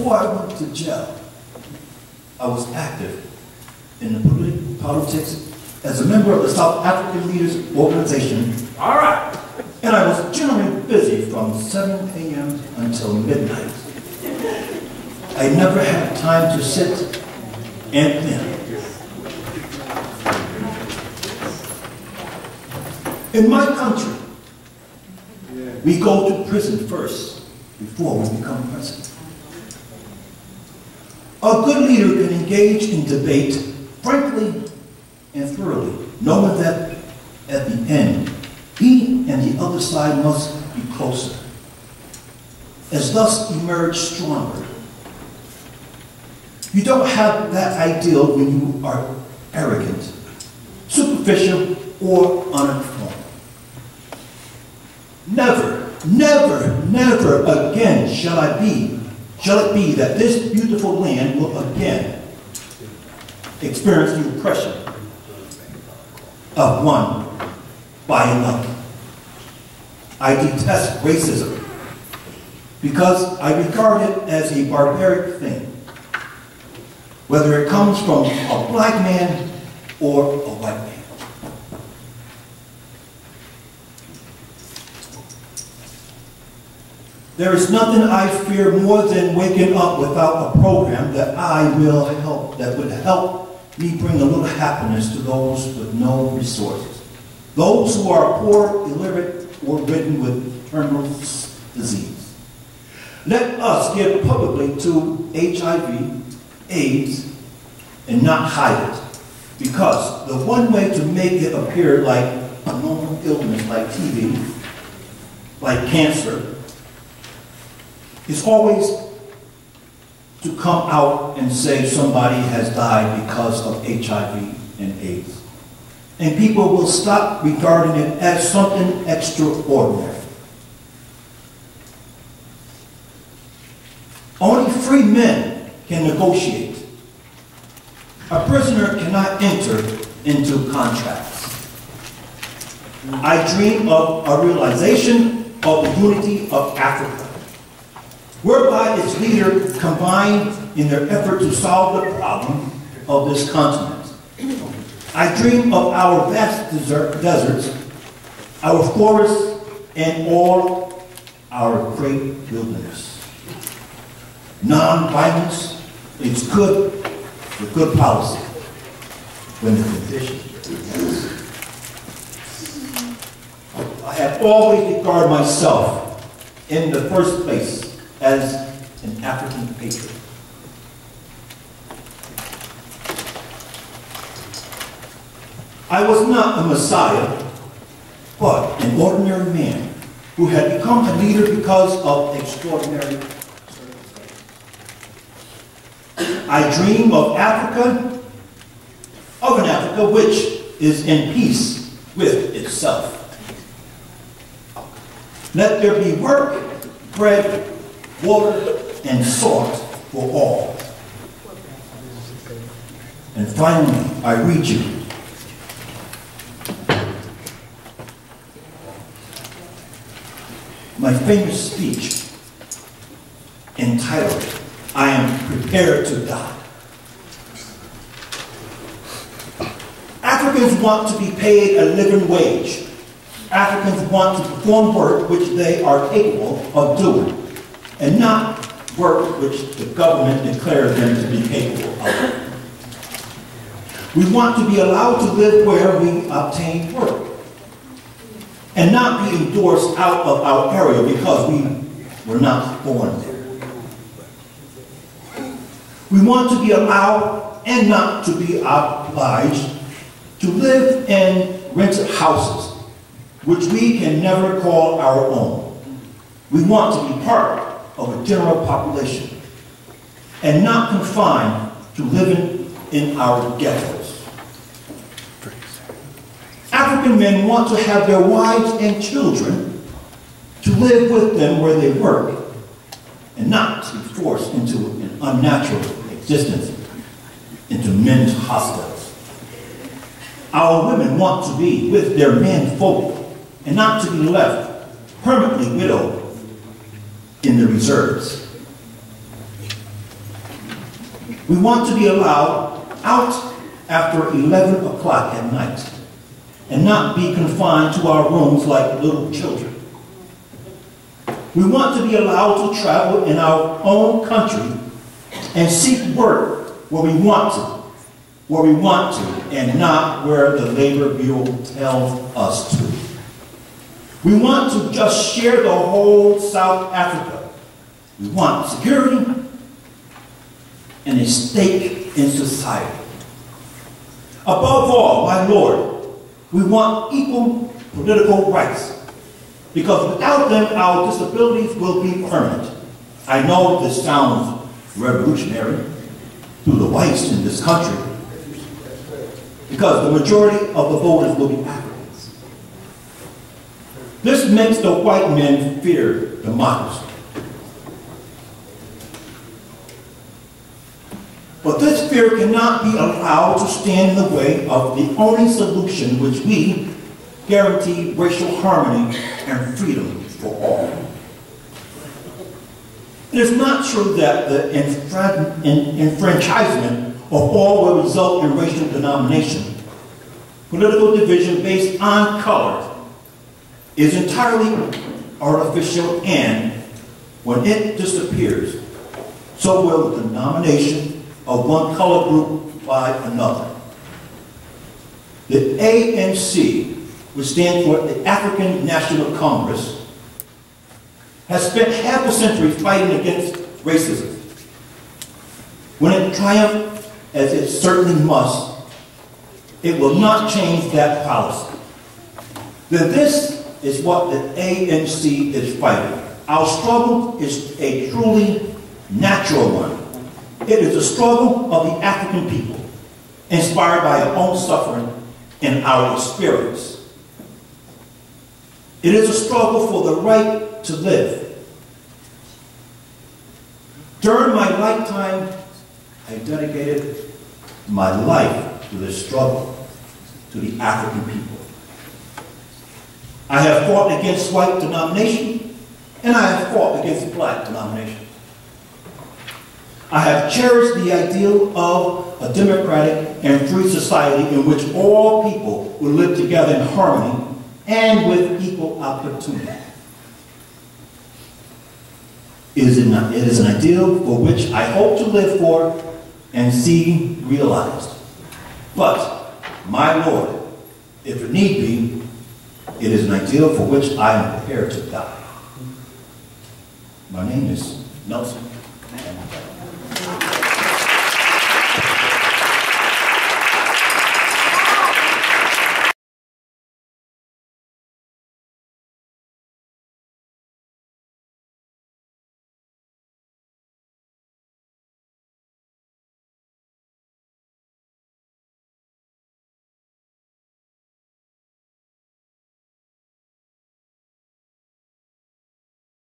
before I went to jail, I was active in the politics as a member of the South African Leaders Organization. All right. And I was generally busy from 7 a.m. until midnight. I never had time to sit and think. In my country, we go to prison first before we become president. A good leader can engage in debate frankly and thoroughly, knowing that at the end, he and the other side must be closer, as thus emerge stronger. You don't have that ideal when you are arrogant, superficial, or uninformed. Never, never, never again shall it be that this beautiful land will again experience the oppression of one by another. I detest racism because I regard it as a barbaric thing, whether it comes from a black man or a white man. There is nothing I fear more than waking up without a program that would help me bring a little happiness to those with no resources. Those who are poor, illiterate, or ridden with terminal disease. Let us give publicly to HIV, AIDS, and not hide it. Because the one way to make it appear like a normal illness like TB, like cancer, is always to come out and say somebody has died because of HIV and AIDS. And people will stop regarding it as something extraordinary. Only free men can negotiate. A prisoner cannot enter into contracts. I dream of a realization of the unity of Africa, whereby its leaders combine in their effort to solve the problem of this continent. I dream of our vast deserts, our forests, and all our great wilderness. Non-violence is good for good policy when the conditions are. I have always regarded myself in the first place as an African patriot. I was not a messiah, but an ordinary man who had become a leader because of extraordinary circumstances. I dream of Africa, of an Africa which is in peace with itself. Let there be work, bread, water, and salt for all. And finally, I read you my famous speech entitled, I Am Prepared to Die. Africans want to be paid a living wage. Africans want to perform work which they are capable of doing, and not work which the government declares them to be capable of. We want to be allowed to live where we obtain work, and not be endorsed out of our area because we were not born there. We want to be allowed and not to be obliged to live in rented houses, which we can never call our own. We want to be part of a general population and not confined to living in our ghettos. African men want to have their wives and children to live with them where they work and not to be forced into an unnatural existence, into men's hostels. Our women want to be with their men folk and not to be left permanently widowed in the reserves. We want to be allowed out after 11 o'clock at night and not be confined to our rooms like little children. We want to be allowed to travel in our own country and seek work where we want to, and not where the Labor Bureau tells us to. We want to just share the whole South Africa. We want security and a stake in society. Above all, my Lord, we want equal political rights, because without them, our disabilities will be permanent. I know this sounds revolutionary to the whites in this country, because the majority of the voters will be Africans. This makes the white men fear democracy. But this fear cannot be allowed to stand in the way of the only solution which we guarantee racial harmony and freedom for all. It is not true that the enfranchisement of all will result in racial denomination. Political division based on color is entirely artificial, and when it disappears, so will the domination of one color group by another. The ANC, which stands for the African National Congress, has spent half a century fighting against racism. When it triumphs, as it certainly must, it will not change that policy. Then this is what the ANC is fighting. Our struggle is a truly natural one. It is a struggle of the African people, inspired by our own suffering and our experience. It is a struggle for the right to live. During my lifetime, I dedicated my life to this struggle, to the African people. I have fought against white denomination, and I have fought against black denomination. I have cherished the ideal of a democratic and free society in which all people will live together in harmony and with equal opportunity. It is an ideal for which I hope to live for and see realized. But, my Lord, if it need be, it is an ideal for which I am prepared to die. My name is Nelson.